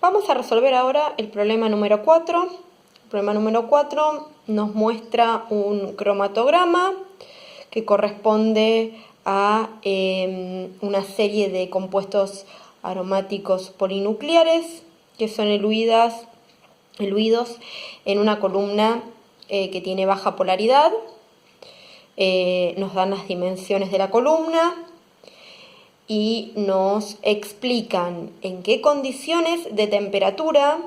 Vamos a resolver ahora el problema número 4. El problema número 4 nos muestra un cromatograma que corresponde a una serie de compuestos aromáticos polinucleares que son eluidos en una columna que tiene baja polaridad. Nos dan las dimensiones de la columna y nos explican en qué condiciones de temperatura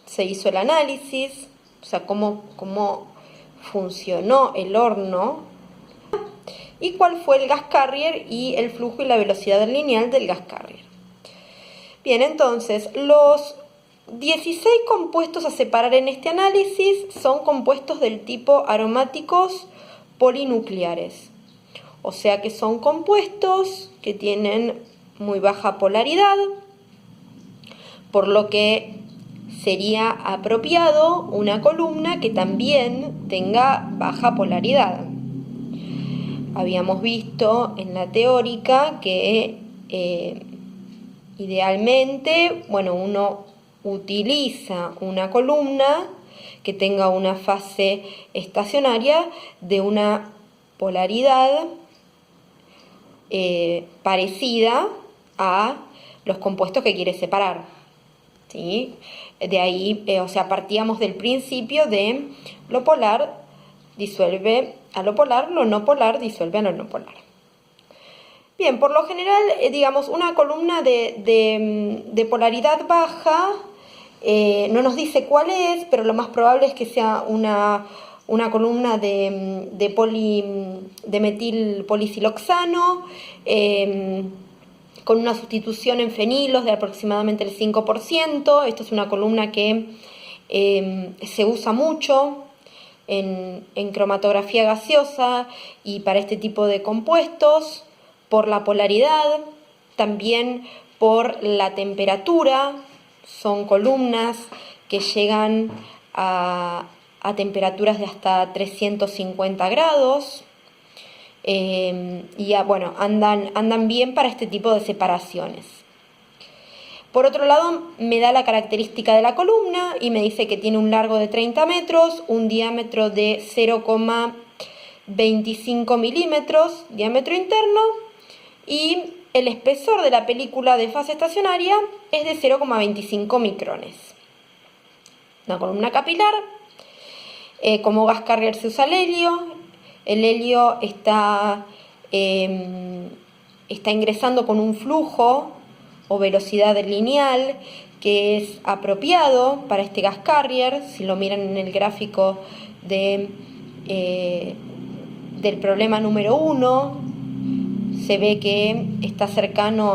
se hizo el análisis, o sea, cómo funcionó el horno y cuál fue el gas carrier y el flujo y la velocidad lineal del gas carrier. Bien, entonces, los 16 compuestos a separar en este análisis son compuestos del tipo aromáticos polinucleares. O sea que son compuestos que tienen muy baja polaridad, por lo que sería apropiado una columna que también tenga baja polaridad. Habíamos visto en la teórica que idealmente, uno utiliza una columna que tenga una fase estacionaria de una polaridad parecida a los compuestos que quiere separar, ¿sí? De ahí, partíamos del principio de lo polar disuelve a lo polar, lo no polar disuelve a lo no polar. Bien, por lo general, una columna de polaridad baja, no nos dice cuál es, pero lo más probable es que sea una columna de metil polisiloxano, con una sustitución en fenilos de aproximadamente el 5%. Esto es una columna que se usa mucho en cromatografía gaseosa y para este tipo de compuestos, por la polaridad, también por la temperatura. Son columnas que llegan a temperaturas de hasta 350 grados andan bien para este tipo de separaciones. Por otro lado, me da la característica de la columna y me dice que tiene un largo de 30 metros, un diámetro de 0,25 milímetros, diámetro interno, y el espesor de la película de fase estacionaria es de 0,25 micrones. Una columna capilar. Como gas carrier se usa el helio. El helio está ingresando con un flujo o velocidad lineal que es apropiado para este gas carrier. Si lo miran en el gráfico del problema número 1, se ve que está cercano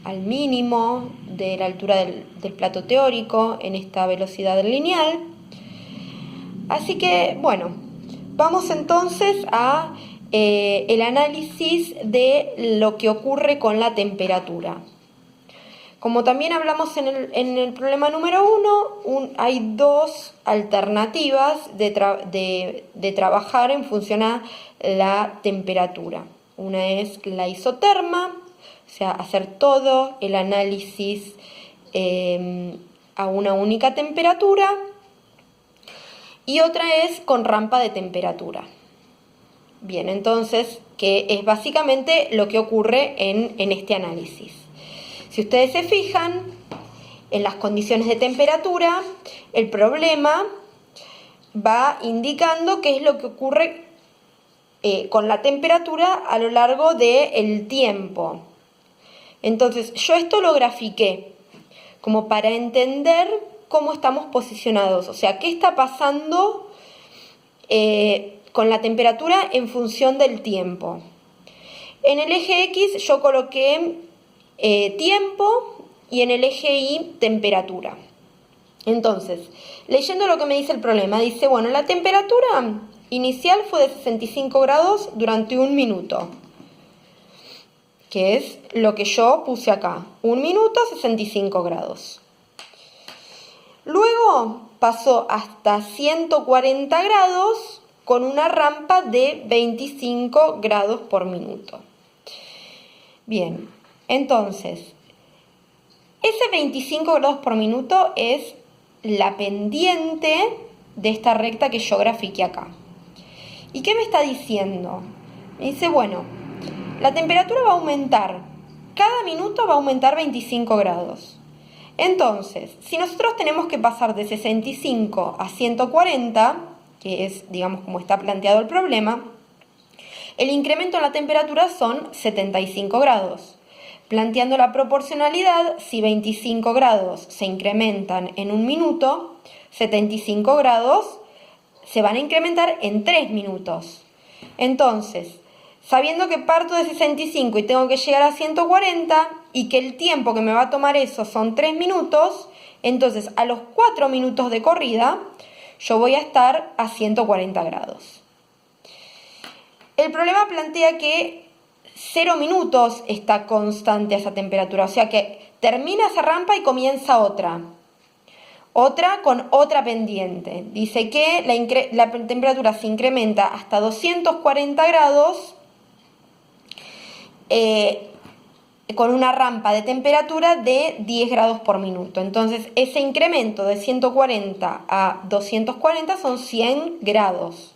al mínimo de la altura del plato teórico en esta velocidad lineal. Así que, vamos entonces a el análisis de lo que ocurre con la temperatura. Como también hablamos en el problema número 1, hay dos alternativas de trabajar en función a la temperatura. Una es la isoterma, o sea, hacer todo el análisis a una única temperatura. Y otra es con rampa de temperatura. Bien, entonces, que es básicamente lo que ocurre en este análisis. Si ustedes se fijan, en las condiciones de temperatura, el problema va indicando qué es lo que ocurre con la temperatura a lo largo del tiempo. Entonces, yo esto lo grafiqué como para entender cómo estamos posicionados, o sea, qué está pasando con la temperatura en función del tiempo. En el eje X yo coloqué tiempo y en el eje Y temperatura. Entonces, leyendo lo que me dice el problema, dice, la temperatura inicial fue de 65 grados durante 1 minuto, que es lo que yo puse acá, 1 minuto, 65 grados. Luego pasó hasta 140 grados con una rampa de 25 grados por minuto. Bien, entonces, Ese 25 grados por minuto es la pendiente de esta recta que yo grafiqué acá. ¿Y qué me está diciendo? Me dice, bueno, la temperatura va a aumentar, cada minuto va a aumentar 25 grados. Entonces, si nosotros tenemos que pasar de 65 a 140, que es, digamos, como está planteado el problema, el incremento en la temperatura son 75 grados. Planteando la proporcionalidad, si 25 grados se incrementan en un minuto, 75 grados se van a incrementar en 3 minutos. Entonces, sabiendo que parto de 65 y tengo que llegar a 140 y que el tiempo que me va a tomar eso son 3 minutos, entonces a los 4 minutos de corrida yo voy a estar a 140 grados. El problema plantea que 0 minutos está constante a esa temperatura, o sea que termina esa rampa y comienza otra con otra pendiente. Dice que la temperatura se incrementa hasta 240 grados con una rampa de temperatura de 10 grados por minuto. Entonces ese incremento de 140 a 240 son 100 grados.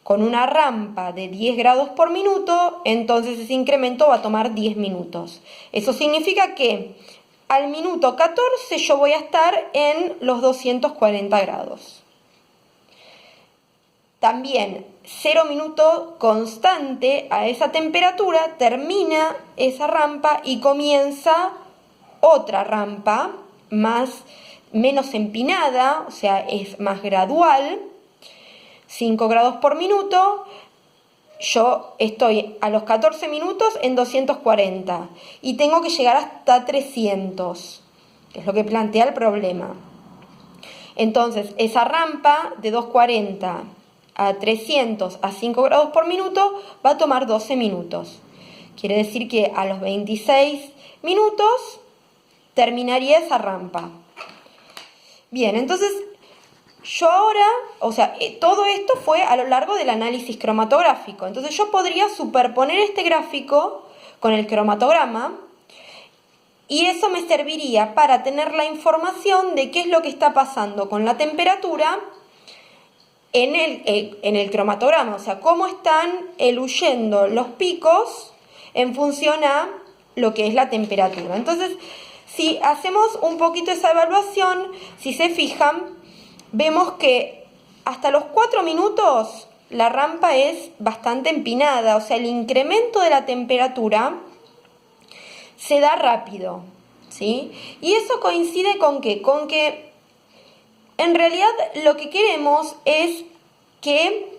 Con una rampa de 10 grados por minuto, entonces ese incremento va a tomar 10 minutos. Eso significa que al minuto 14 yo voy a estar en los 240 grados. También 0 minuto constante a esa temperatura, termina esa rampa y comienza otra rampa menos empinada, o sea, es más gradual. 5 grados por minuto, yo estoy a los 14 minutos en 240 y tengo que llegar hasta 300, que es lo que plantea el problema. Entonces, esa rampa de 240 a 300 a 5 grados por minuto va a tomar 12 minutos. Quiere decir que a los 26 minutos terminaría esa rampa. Bien, entonces yo ahora, o sea, todo esto fue a lo largo del análisis cromatográfico. Entonces yo podría superponer este gráfico con el cromatograma y eso me serviría para tener la información de qué es lo que está pasando con la temperatura en el cromatograma. O sea, cómo están eluyendo los picos en función a lo que es la temperatura. Entonces, si hacemos un poquito esa evaluación, si se fijan, vemos que hasta los 4 minutos la rampa es bastante empinada, o sea, el incremento de la temperatura se da rápido, ¿sí? Y eso coincide con ¿qué? Con que en realidad lo que queremos es que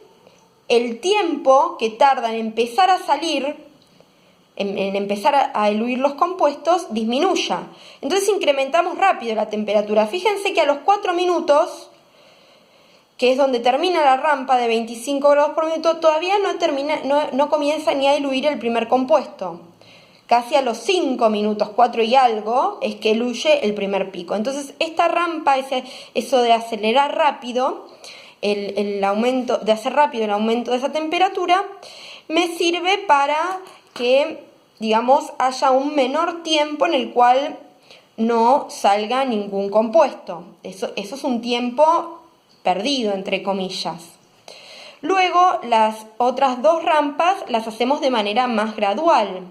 el tiempo que tarda en empezar a salir, en empezar a eluir los compuestos, disminuya. Entonces incrementamos rápido la temperatura. Fíjense que a los 4 minutos, que es donde termina la rampa de 25 grados por minuto, todavía no comienza ni a eluir el primer compuesto. Casi a los 5 minutos, 4 y algo, es que eluye el primer pico. Entonces esta rampa, eso de acelerar rápido, el aumento, de hacer rápido el aumento de esa temperatura, me sirve para que, digamos, haya un menor tiempo en el cual no salga ningún compuesto. Eso es un tiempo perdido, entre comillas. Luego, las otras 2 rampas las hacemos de manera más gradual,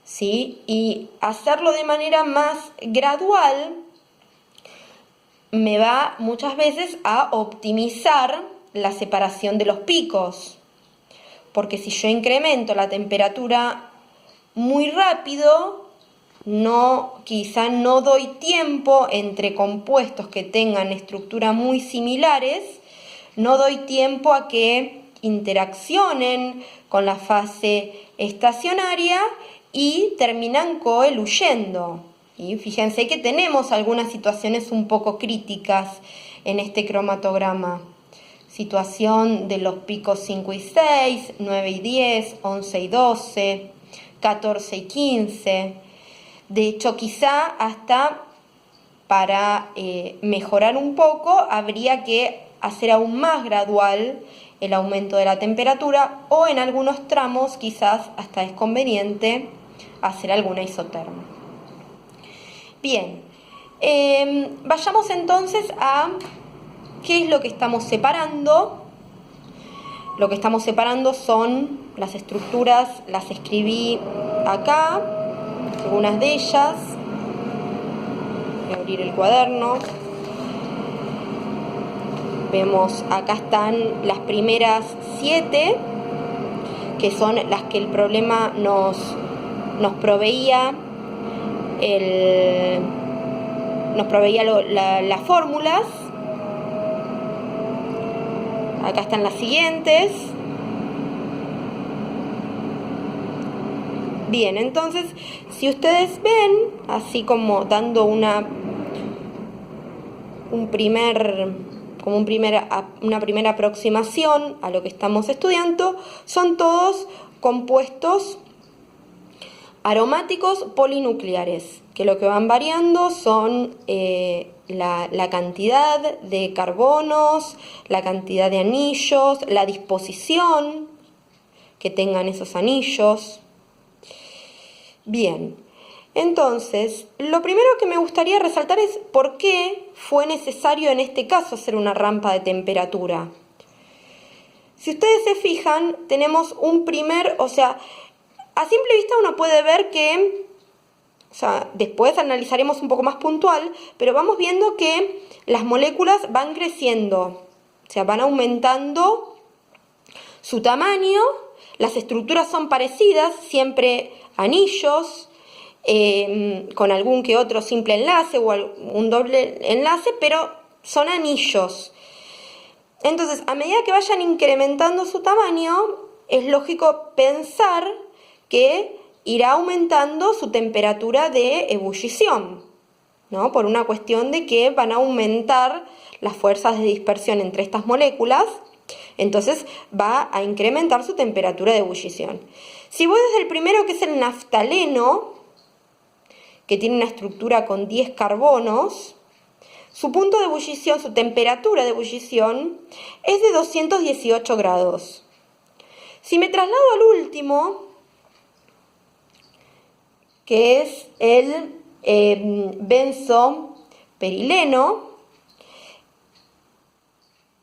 ¿sí? Y hacerlo de manera más gradual me va muchas veces a optimizar la separación de los picos, porque si yo incremento la temperatura muy rápido, quizá no doy tiempo entre compuestos que tengan estructuras muy similares, no doy tiempo a que interaccionen con la fase estacionaria y terminan coeluyendo. Y fíjense que tenemos algunas situaciones un poco críticas en este cromatograma. Situación de los picos 5 y 6, 9 y 10, 11 y 12, 14 y 15. De hecho, quizá hasta para mejorar un poco habría que hacer aún más gradual el aumento de la temperatura, o en algunos tramos quizás hasta es conveniente hacer alguna isoterma. Bien, vayamos entonces a qué es lo que estamos separando. Lo que estamos separando son las estructuras, las escribí acá, algunas de ellas. Voy a abrir el cuaderno. Vemos, acá están las primeras 7, que son las que el problema nos proveía, las fórmulas. Acá están las siguientes. Bien, entonces, si ustedes ven, así como dando una primera aproximación a lo que estamos estudiando, son todos compuestos aromáticos polinucleares, que lo que van variando son la cantidad de carbonos, la cantidad de anillos, la disposición que tengan esos anillos. Bien, entonces, lo primero que me gustaría resaltar es por qué fue necesario en este caso hacer una rampa de temperatura. Si ustedes se fijan, tenemos a simple vista uno puede ver que, después analizaremos un poco más puntual, pero vamos viendo que las moléculas van creciendo, van aumentando su tamaño, las estructuras son parecidas, siempre anillos, con algún que otro simple enlace o un doble enlace, pero son anillos. Entonces, a medida que vayan incrementando su tamaño, es lógico pensar que irá aumentando su temperatura de ebullición, ¿no? Por una cuestión de que van a aumentar las fuerzas de dispersión entre estas moléculas, entonces va a incrementar su temperatura de ebullición. Si voy desde el primero, que es el naftaleno, que tiene una estructura con 10 carbonos, su punto de ebullición, su temperatura de ebullición es de 218 grados. Si me traslado al último, que es el benzoperileno,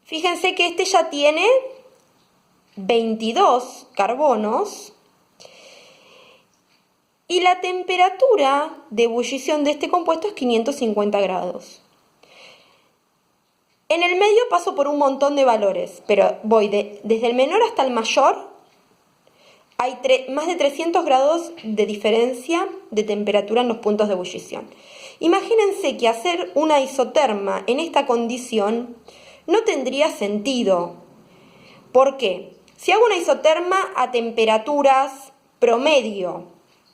fíjense que este ya tiene 22 carbonos y la temperatura de ebullición de este compuesto es 550 grados. En el medio paso por un montón de valores, pero voy desde el menor hasta el mayor. Hay más de 300 grados de diferencia de temperatura en los puntos de ebullición. Imagínense que hacer una isoterma en esta condición no tendría sentido. ¿Por qué? Si hago una isoterma a temperaturas promedio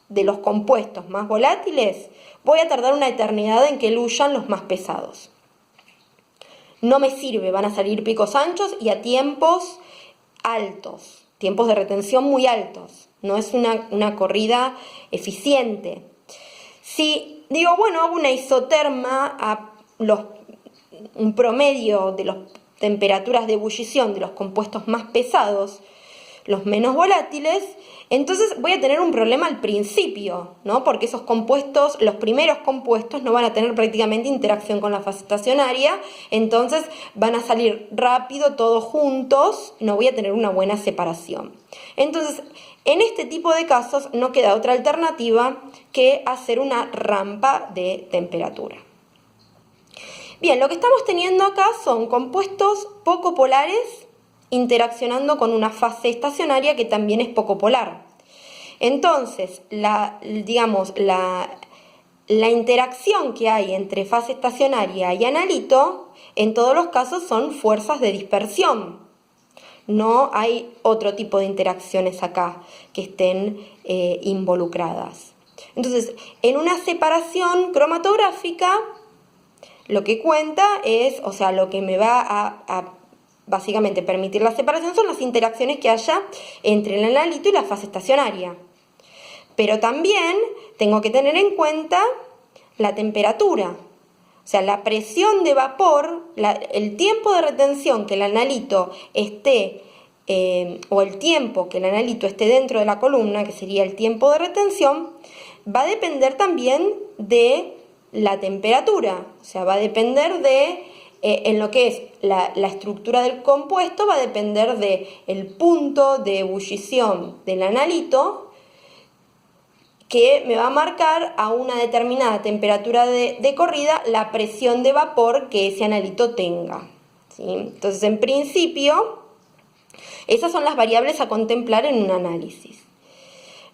de los compuestos más volátiles, voy a tardar una eternidad en que eluyan los más pesados. No me sirve, van a salir picos anchos y a tiempos altos, tiempos de retención muy altos. No es una corrida eficiente. Si digo, bueno, hago una isoterma a un promedio de las temperaturas de ebullición de los compuestos más pesados, los menos volátiles, entonces voy a tener un problema al principio, ¿no? Porque esos compuestos, los primeros compuestos, no van a tener prácticamente interacción con la fase estacionaria, entonces van a salir rápido todos juntos, no voy a tener una buena separación. Entonces, en este tipo de casos no queda otra alternativa que hacer una rampa de temperatura. Bien, lo que estamos teniendo acá son compuestos poco polares interaccionando con una fase estacionaria que también es poco polar. Entonces, la interacción que hay entre fase estacionaria y analito, en todos los casos son fuerzas de dispersión. No hay otro tipo de interacciones acá que estén involucradas. Entonces, en una separación cromatográfica, lo que cuenta es, lo que me va a básicamente permitir la separación son las interacciones que haya entre el analito y la fase estacionaria. Pero también tengo que tener en cuenta la temperatura, la presión de vapor, el tiempo de retención que el analito esté, o el tiempo que el analito esté dentro de la columna, que sería el tiempo de retención, va a depender también de la temperatura, o sea, va a depender de, en lo que es la estructura del compuesto, va a depender de el punto de ebullición del analito, que me va a marcar a una determinada temperatura de corrida la presión de vapor que ese analito tenga, ¿sí? Entonces, en principio, esas son las variables a contemplar en un análisis.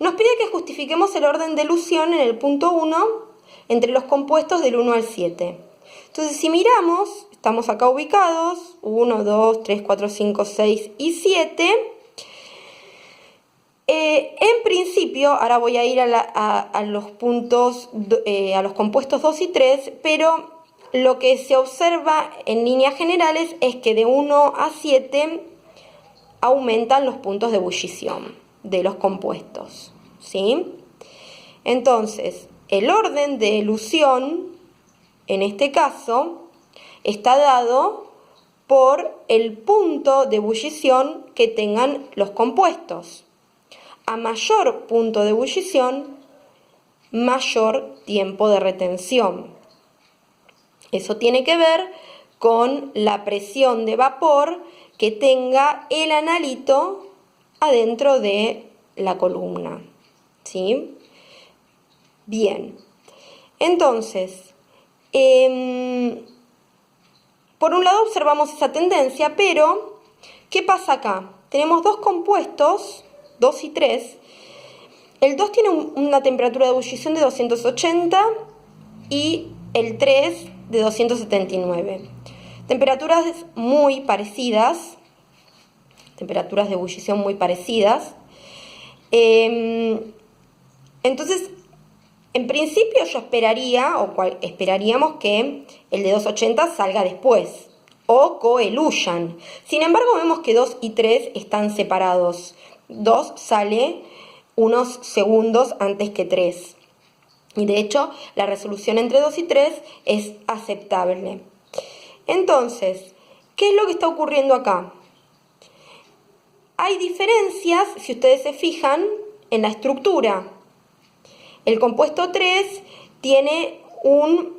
Nos pide que justifiquemos el orden de elusión en el punto 1 entre los compuestos del 1 al 7. Entonces, si miramos, estamos acá ubicados, 1, 2, 3, 4, 5, 6 y 7. En principio, ahora voy a ir a los puntos, a los compuestos 2 y 3, pero lo que se observa en líneas generales es que de 1 a 7 aumentan los puntos de ebullición de los compuestos, ¿sí? Entonces, el orden de elusión, en este caso, está dado por el punto de ebullición que tengan los compuestos. A mayor punto de ebullición, mayor tiempo de retención. Eso tiene que ver con la presión de vapor que tenga el analito adentro de la columna, ¿sí? Bien, entonces, por un lado observamos esa tendencia, pero ¿qué pasa acá? Tenemos dos compuestos, 2 y 3. El 2 tiene una temperatura de ebullición de 280 y el 3 de 279. Temperaturas muy parecidas, temperaturas de ebullición muy parecidas. Entonces, en principio yo esperaría, esperaríamos que el de 280 salga después, o coeluyan. Sin embargo, vemos que 2 y 3 están separados. 2 sale unos segundos antes que 3. Y de hecho, la resolución entre 2 y 3 es aceptable. Entonces, ¿qué es lo que está ocurriendo acá? Hay diferencias, si ustedes se fijan, en la estructura. El compuesto 3 tiene un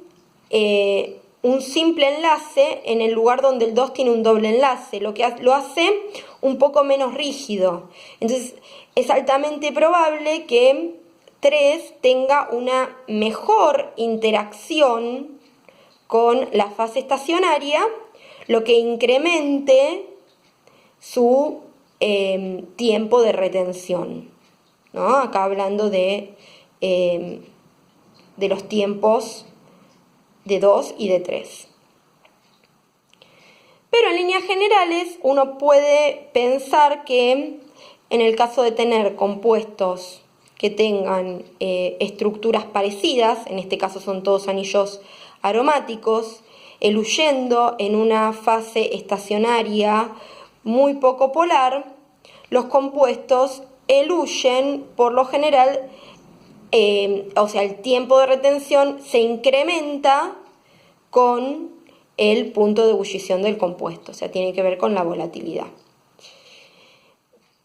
simple enlace en el lugar donde el 2 tiene un doble enlace, lo que lo hace un poco menos rígido. Entonces, es altamente probable que 3 tenga una mejor interacción con la fase estacionaria, lo que incremente su tiempo de retención, ¿no? Acá hablando de los tiempos de 2 y de 3. Pero en líneas generales uno puede pensar que en el caso de tener compuestos que tengan estructuras parecidas, en este caso son todos anillos aromáticos, eluyendo en una fase estacionaria muy poco polar, los compuestos eluyen por lo general, o sea, el tiempo de retención se incrementa con el punto de ebullición del compuesto, o sea, tiene que ver con la volatilidad.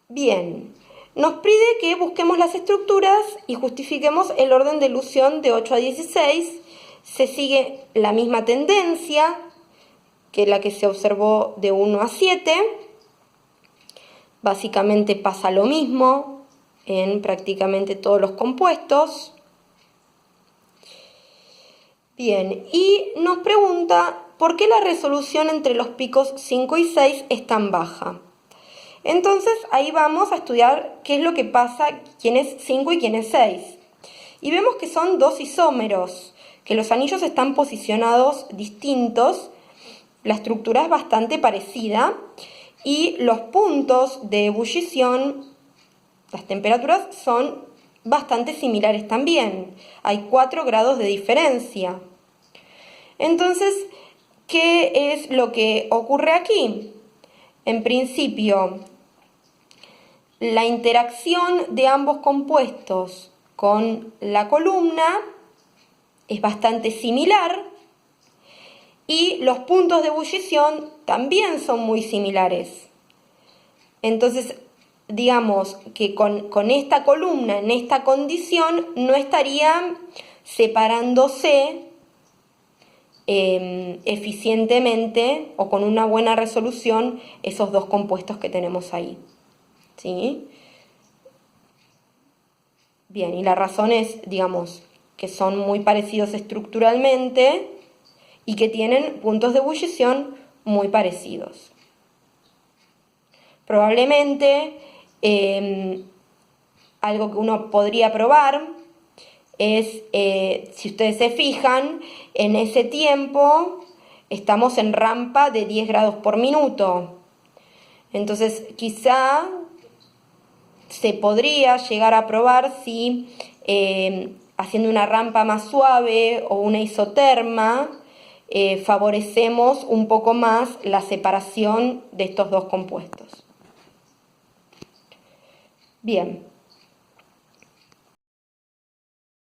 Bien, nos pide que busquemos las estructuras y justifiquemos el orden de elusión de 8 a 16. Se sigue la misma tendencia que la que se observó de 1 a 7. Básicamente pasa lo mismo en prácticamente todos los compuestos. Bien, y nos pregunta por qué la resolución entre los picos 5 y 6 es tan baja. Entonces ahí vamos a estudiar qué es lo que pasa, quién es 5 y quién es 6. Y vemos que son dos isómeros, que los anillos están posicionados distintos, la estructura es bastante parecida y los puntos de ebullición, las temperaturas son bastante similares también. Hay 4 grados de diferencia. Entonces, ¿qué es lo que ocurre aquí? En principio, la interacción de ambos compuestos con la columna es bastante similar y los puntos de ebullición también son muy similares. Entonces, digamos que con esta columna, en esta condición, no estarían separándose eficientemente o con una buena resolución esos dos compuestos que tenemos ahí. ¿Sí? Bien, y la razón es, digamos, que son muy parecidos estructuralmente y que tienen puntos de ebullición muy parecidos. Probablemente algo que uno podría probar es, si ustedes se fijan, en ese tiempo estamos en rampa de 10 grados por minuto. Entonces, quizá se podría llegar a probar si haciendo una rampa más suave o una isoterma favorecemos un poco más la separación de estos dos compuestos. Bien.